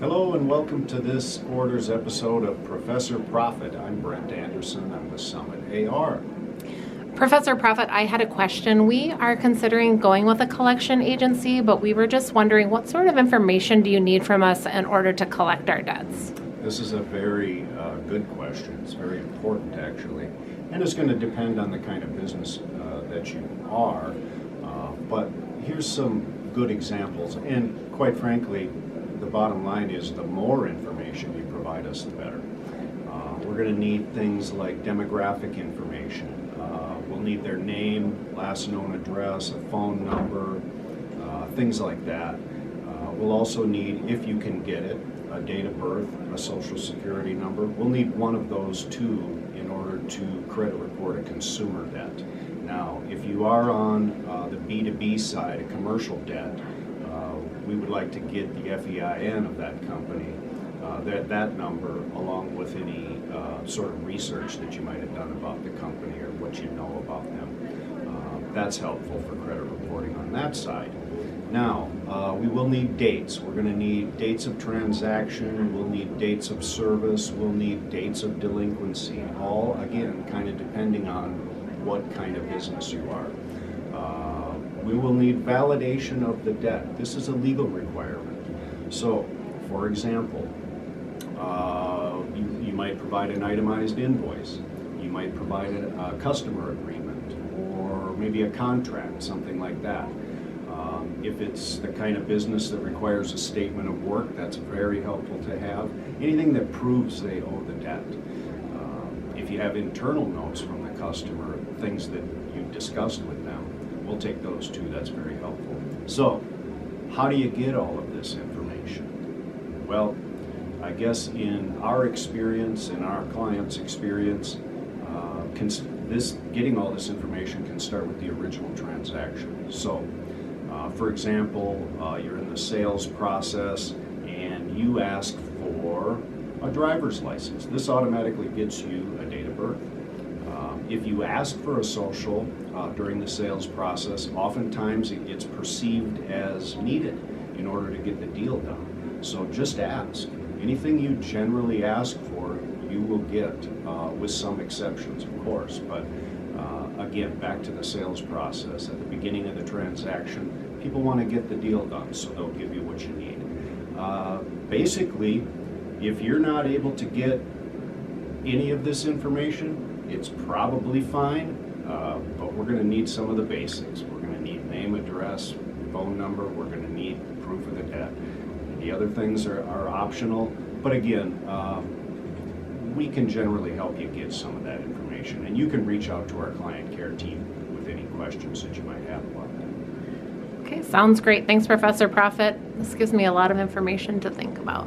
Hello and welcome to this quarter's episode of Professor Profit. I'm Brent Anderson. I'm with Summit AR. Professor Profit, I had a question. We are considering going with a collection agency, but we were just wondering what sort of information do you need from us in order to collect our debts? This is a very good question. It's very important, actually. And it's going to depend on the kind of business that you are. But here's some good examples. And quite frankly, the bottom line is the more information you provide us, the better. We're going to need things like demographic information. We'll need their name, last known address, a phone number, things like that. We'll also need, if you can get it, a date of birth, a social security number. We'll need one of those two in order to credit report a consumer debt. Now, if you are on the B2B side, a commercial debt, we would like to get the FEIN of that company, that number, along with any sort of research that you might have done about the company or what you know about them. That's helpful for credit reporting on that side. Now, we will need dates. We're going to need dates of transaction, we'll need dates of service, we'll need dates of delinquency, all, again, kind of depending on what kind of business you are. We will need validation of the debt. This is a legal requirement. So, for example, you might provide an itemized invoice. You might provide a customer agreement or maybe a contract, something like that. If it's the kind of business that requires a statement of work, that's very helpful to have. Anything that proves they owe the debt. If you have internal notes from the customer, things that you discussed with them, we'll take those too. That's very helpful. So, how do you get all of this information? Well, I guess in our experience, in our clients' experience, getting all this information can start with the original transaction. So, for example, you're in the sales process and you ask for a driver's license. This automatically gets you a date of birth. If you ask for a social during the sales process, oftentimes it gets perceived as needed in order to get the deal done. So just ask. Anything you generally ask for, you will get, with some exceptions, of course. But again, back to the sales process. At the beginning of the transaction, people want to get the deal done, so they'll give you what you need. Basically, if you're not able to get any of this information, it's probably fine, but we're going to need some of the basics. We're going to need name, address, phone number. We're going to need proof of the debt. The other things are optional, but again, we can generally help you get some of that information, and you can reach out to our client care team with any questions that you might have about that. Okay, sounds great. Thanks, Professor Profit. This gives me a lot of information to think about.